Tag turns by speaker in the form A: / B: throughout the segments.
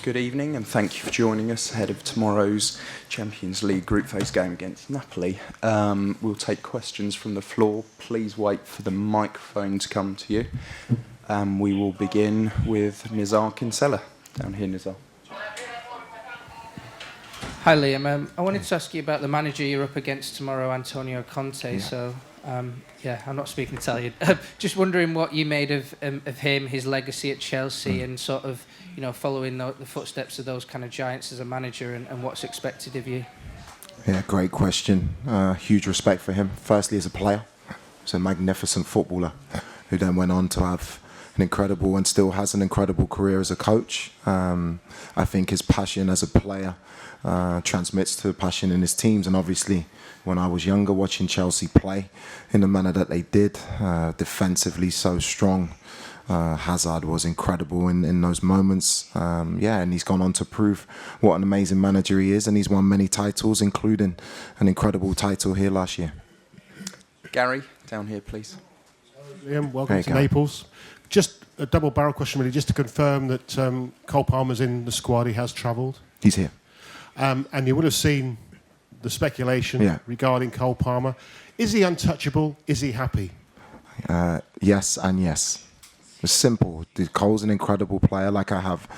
A: Good evening, and thank you for joining us ahead of tomorrow's Champions League group phase game against Napoli. We'll take questions from the floor. Please wait for the microphone to come to you. We will begin with Nizar Kinsella. Down here, Nizar.
B: Hi, Liam. I wanted to ask you about the manager you're up against tomorrow, Antonio Conte. Yeah. So, I'm not speaking Italian. Just wondering what you made of him, his legacy at Chelsea, and sort of, following the footsteps of those kind of giants as a manager, and what's expected of you.
C: Yeah, great question. Huge respect for him. Firstly, as a player, he's a magnificent footballer who then went on to have an incredible and still has an incredible career as a coach. I think his passion as a player transmits to passion in his teams, and obviously when I was younger watching Chelsea play in the manner that they did, defensively so strong, Hazard was incredible in those moments. And he's gone on to prove what an amazing manager he is, and he's won many titles, including an incredible title here last year.
A: Gary, down here, please.
D: Liam, welcome to Naples. Just a double-barrel question, really, just to confirm that Cole Palmer's in the squad. He has travelled.
C: He's here.
D: And you would have seen the speculation regarding Cole Palmer. Is he untouchable? Is he happy?
C: Yes and yes. It's simple. Cole's an incredible player. Like I have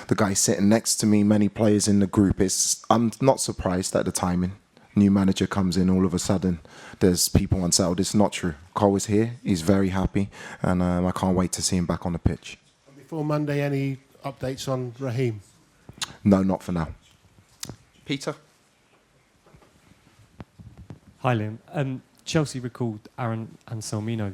C: the guy sitting next to me, many players in the group. I'm not surprised at the timing. New manager comes in, all of a sudden there's people unsettled. It's not true. Cole is here. He's very happy, and I can't wait to see him back on the pitch.
D: Before Monday, any updates on Raheem?
C: No, not for now.
A: Peter?
E: Hi, Liam. Chelsea recalled Aaron Anselmino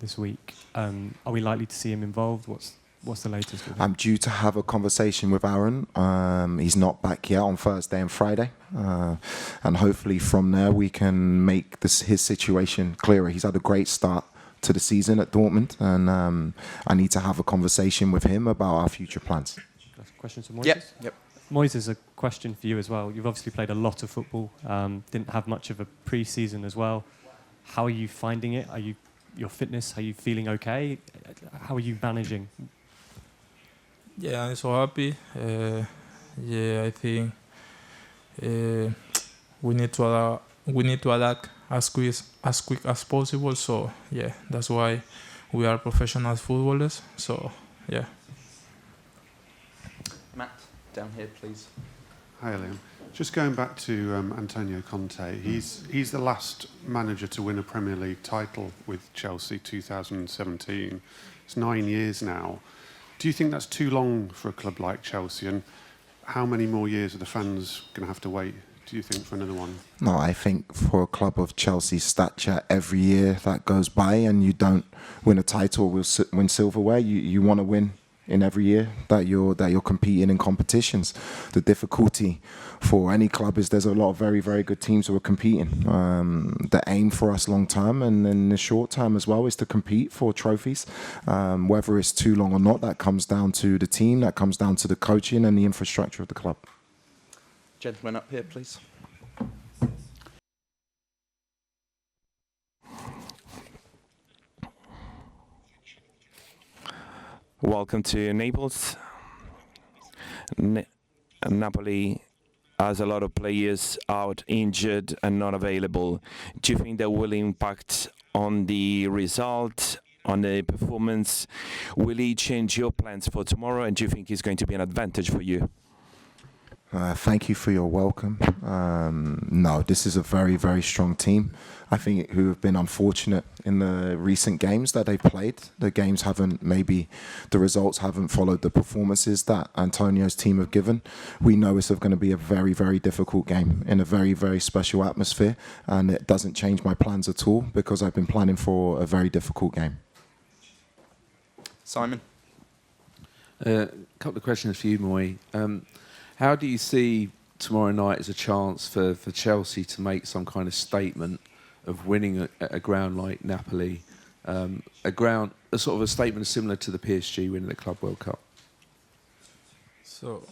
E: this week. Are we likely to see him involved? What's the latest with him?
C: I'm due to have a conversation with Aaron. He's not back yet on Thursday and Friday. And hopefully from there we can make his situation clearer. He's had a great start to the season at Dortmund, and I need to have a conversation with him about our future plans.
E: Questions for Moisés?
A: Yep.
E: Moisés, a question for you as well. You've obviously played a lot of football, didn't have much of a pre-season as well. How are you finding it? Your fitness, are you feeling okay? How are you managing?
F: Yeah, I'm so happy. I think we need to adapt as quick as possible. So yeah, that's why we are professional footballers. So yeah.
A: Matt, down here, please.
G: Hi, Liam. Just going back to Antonio Conte, he's the last manager to win a Premier League title with Chelsea, 2017. It's 9 years now. Do you think that's too long for a club like Chelsea? And how many more years are the fans going to have to wait, do you think, for another one?
C: No, I think for a club of Chelsea's stature, every year that goes by and you don't win a title or win silverware, you want to win in every year that you're competing in competitions. The difficulty for any club is there's a lot of very, very good teams who are competing. The aim for us long term and in the short term as well is to compete for trophies. Whether it's too long or not, that comes down to the team, that comes down to the coaching and the infrastructure of the club.
A: Gentleman up here, please.
H: Welcome to Naples. Napoli has a lot of players out, injured and not available. Do you think that will impact on the result, on the performance? Will it change your plans for tomorrow, and do you think it's going to be an advantage for you?
C: Thank you for your welcome. No, this is a very, very strong team. I think who have been unfortunate in the recent games that they've played. The games the results haven't followed the performances that Antonio's team have given. We know it's going to be a very, very difficult game in a very, very special atmosphere, and it doesn't change my plans at all because I've been planning for a very difficult game.
A: Simon?
I: A couple of questions for you, Moy. How do you see tomorrow night as a chance for Chelsea to make some kind of statement of winning a ground like Napoli, a sort of a statement similar to the PSG winning the Club World Cup?
F: So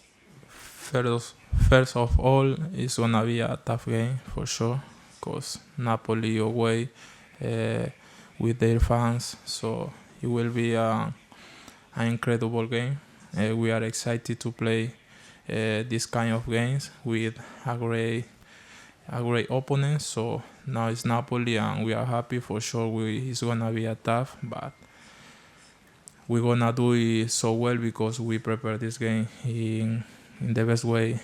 F: first of all, it's gonna be a tough game for sure, because Napoli away with their fans, so it will be an incredible game. we are excited to play this kind of games with a great opponent. So now it's Napoli, and we are happy for sure. It's gonna be a tough, but we're gonna do it so well because we prepare this game in the best way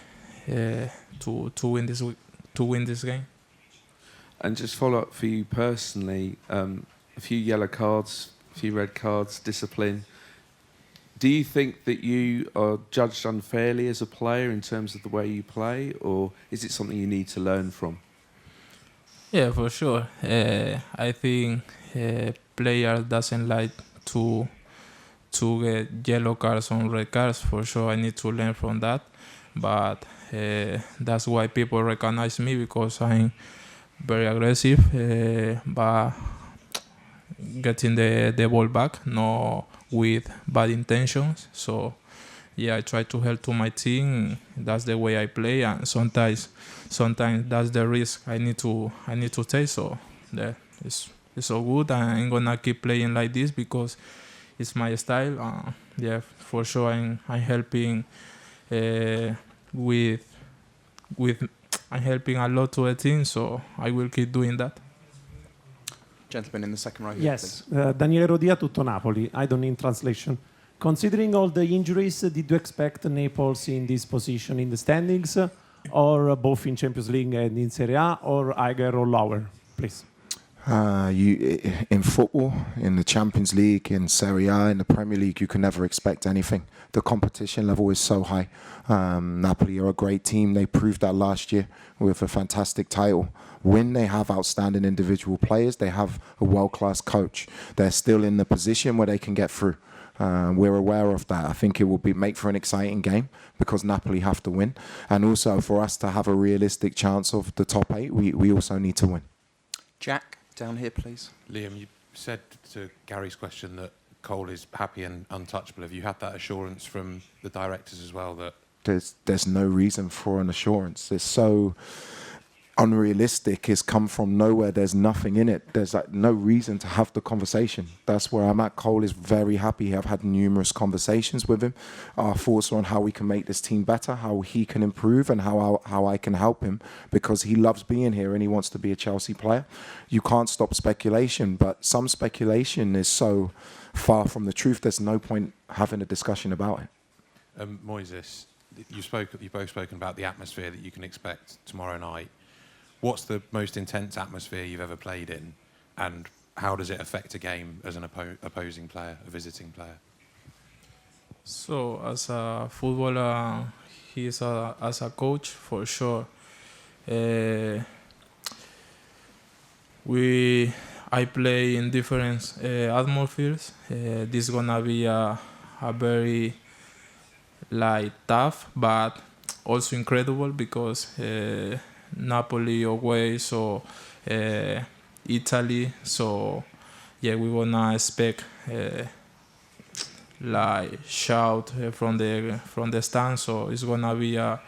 F: to win this game.
I: And just follow up for you personally, a few yellow cards, a few red cards, discipline. Do you think that you are judged unfairly as a player in terms of the way you play, or is it something you need to learn from?
F: Yeah, for sure. I think player doesn't like to get yellow cards or red cards. For sure, I need to learn from that. But that's why people recognize me, because I'm very aggressive, but getting the ball back, no with bad intentions. So yeah, I try to help to my team. That's the way I play, and sometimes that's the risk I need to take. So yeah, it's so good, and I'm gonna keep playing like this because it's my style. Yeah, for sure, I'm helping I'm helping a lot to the team, so I will keep doing that.
A: Gentleman in the second row here,
J: Yes, Daniele Rodia, Tutto Napoli. I don't need translation. Considering all the injuries, did you expect Naples in this position in the standings, or both in Champions League and in Serie A, or higher or lower, please?
C: In football, in the Champions League, in Serie A, in the Premier League, you can never expect anything. The competition level is so high. Napoli are a great team. They proved that last year with a fantastic title win. They have outstanding individual players. They have a world-class coach. They're still in the position where they can get through. We're aware of that. I think it will make for an exciting game because Napoli have to win. And also for us to have a realistic chance of the top 8, we also need to win.
A: Jack, down here, please.
K: Liam, you said to Gary's question that Cole is happy and untouchable. Have you had that assurance from the directors as well? That
C: there's no reason for an assurance. It's so unrealistic. It's come from nowhere. There's nothing in it. There's no reason to have the conversation. That's where I'm at. Cole is very happy. I've had numerous conversations with him. Our thoughts are on how we can make this team better, how he can improve, and how I can help him, because he loves being here and he wants to be a Chelsea player. You can't stop speculation, but some speculation is so far from the truth. There's no point having a discussion about it.
K: Moisés, you've both spoken about the atmosphere that you can expect tomorrow night. What's the most intense atmosphere you've ever played in, and how does it affect a game as an opposing player, a visiting player?
F: So as a footballer, as a coach, for sure. I play in different atmospheres. This is gonna be a very tough, but also incredible, because Napoli away, so Italy, so yeah, we wanna expect shout from the stand. So it's gonna be a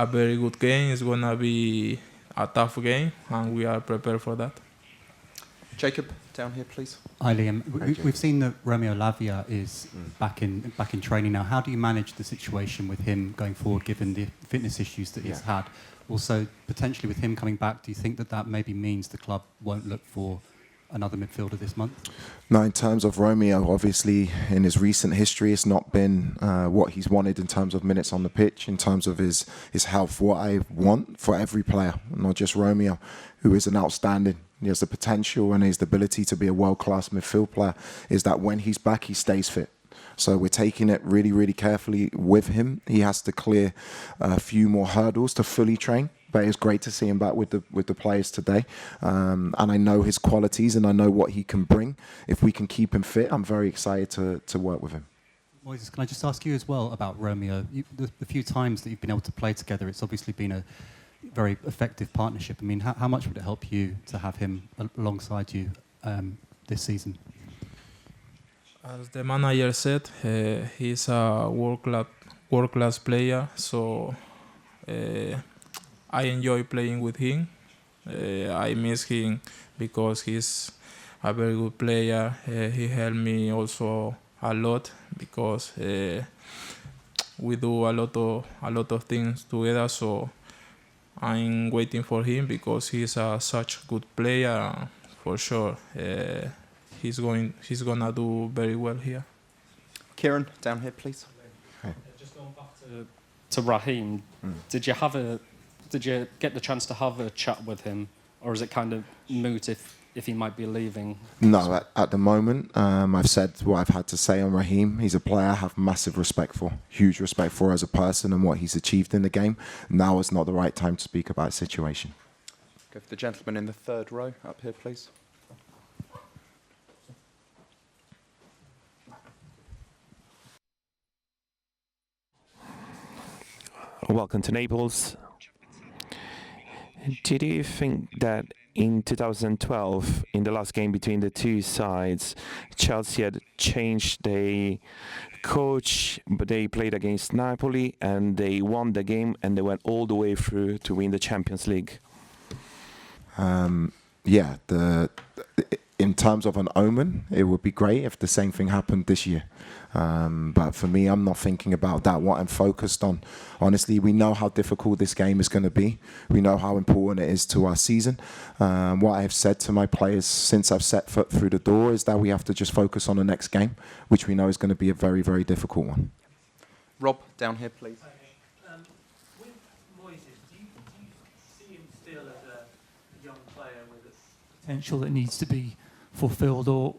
F: very good game. It's gonna be a tough game, and we are prepared for that.
A: Jacob, down here, please.
L: Hi, Liam. We've seen that Romeo Lavia is back in training now. How do you manage the situation with him going forward, given the fitness issues that he's had? Also, potentially with him coming back, do you think that maybe means the club won't look for another midfielder this month?
C: No, in terms of Romeo, obviously in his recent history, it's not been what he's wanted in terms of minutes on the pitch, in terms of his health. What I want for every player, not just Romeo, who is an outstanding, he has the potential and his ability to be a world-class midfield player, is that when he's back, he stays fit. So we're taking it really, really carefully with him. He has to clear a few more hurdles to fully train. But it's great to see him back with the players today. And I know his qualities and I know what he can bring. If we can keep him fit, I'm very excited to work with him.
L: Moisés, can I just ask you as well about Romeo? The few times that you've been able to play together, it's obviously been a very effective partnership. I mean, how much would it help you to have him alongside you this season?
F: As the manager said, he's a world-class player, so I enjoy playing with him. I miss him because he's a very good player. He helped me also a lot because we do a lot of things together. So I'm waiting for him because he's such a good player. For sure, he's gonna do very well here.
A: Kieran, down here, please.
M: Just going back to Raheem, did you get the chance to have a chat with him, or is it kind of moot if he might be leaving?
C: No, at the moment, I've said what I've had to say on Raheem. He's a player I have massive respect for, huge respect for as a person and what he's achieved in the game. Now is not the right time to speak about his situation.
A: Go for the gentleman in the third row up here, please.
H: Welcome to Naples. Did you think that in 2012, in the last game between the two sides, Chelsea had changed their coach, but they played against Napoli and they won the game and they went all the way through to win the Champions League?
C: Yeah, in terms of an omen, it would be great if the same thing happened this year. But for me, I'm not thinking about that. What I'm focused on, honestly, we know how difficult this game is going to be. We know how important it is to our season. What I've said to my players since I've set foot through the door is that we have to just focus on the next game, which we know is going to be a very, very difficult one.
A: Rob, down here, please.
N: With Moisés, do you see him still as a young player with potential that needs to be fulfilled, or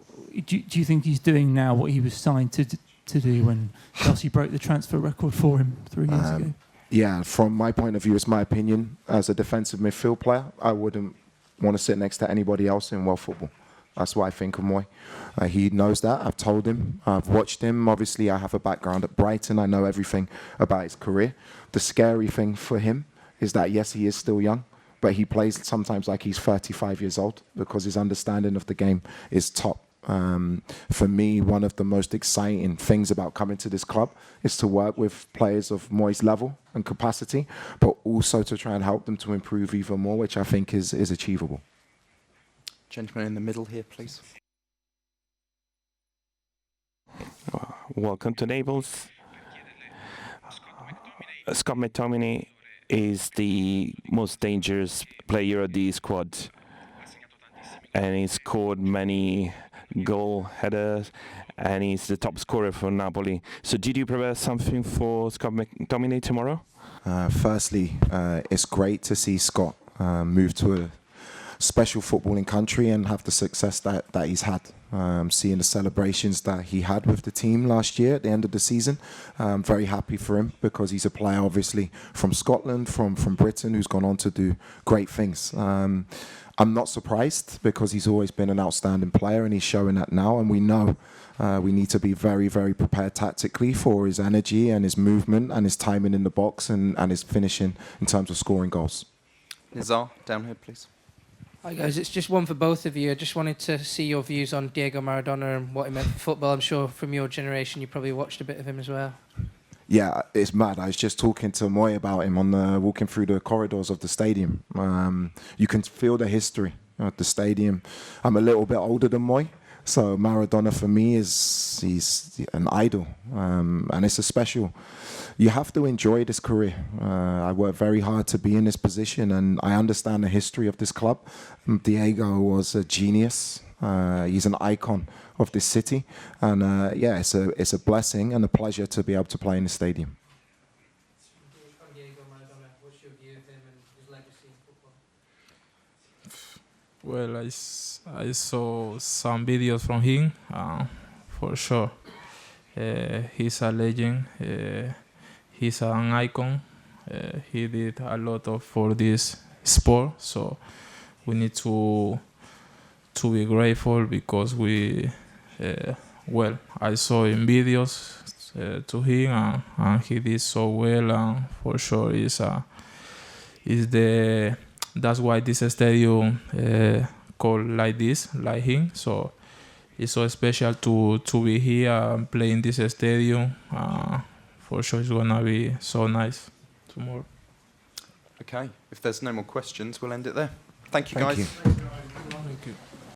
N: do you think he's doing now what he was signed to do when Chelsea broke the transfer record for him 3 years ago?
C: Yeah, from my point of view, it's my opinion. As a defensive midfield player, I wouldn't want to sit next to anybody else in world football. That's what I think of Moy. He knows that. I've told him. I've watched him. Obviously, I have a background at Brighton. I know everything about his career. The scary thing for him is that, yes, he is still young, but he plays sometimes like he's 35 years old because his understanding of the game is top. For me, one of the most exciting things about coming to this club is to work with players of Moy's level and capacity, but also to try and help them to improve even more, which I think is achievable.
A: Gentleman in the middle here, please.
H: Welcome to Naples. Scott McTominay is the most dangerous player of the squad, and he scored many goal headers, and he's the top scorer for Napoli. So did you prepare something for Scott McTominay tomorrow?
C: Firstly, it's great to see Scott move to a special footballing country and have the success that he's had. Seeing the celebrations that he had with the team last year at the end of the season, I'm very happy for him because he's a player obviously from Scotland, from Britain, who's gone on to do great things. I'm not surprised because he's always been an outstanding player and he's showing that now, and we know we need to be very, very prepared tactically for his energy and his movement and his timing in the box and his finishing in terms of scoring goals.
A: Nizar, down here, please.
B: Hi guys, it's just one for both of you. I just wanted to see your views on Diego Maradona and what he meant for football. I'm sure from your generation you probably watched a bit of him as well.
C: Yeah, it's mad. I was just talking to Moy about him on walking through the corridors of the stadium. You can feel the history of the stadium. I'm a little bit older than Moy, so Maradona for me he's an idol, and it's a special. You have to enjoy this career. I worked very hard to be in this position, and I understand the history of this club. Diego was a genius. He's an icon of this city, and yeah, it's a blessing and a pleasure to be able to play in the stadium.
B: What's your view of him and his legacy in football?
F: Well, I saw some videos from him, for sure. He's a legend. He's an icon. He did a lot for this sport, so we need to be grateful because I saw in videos to him and he did so well, and for sure that's why this stadium called like this, like him. So it's so special to be here and play in this stadium. For sure it's gonna be so nice tomorrow.
A: Okay, if there's no more questions, we'll end it there. Thank you, guys.
C: Thank you.
F: Thank you.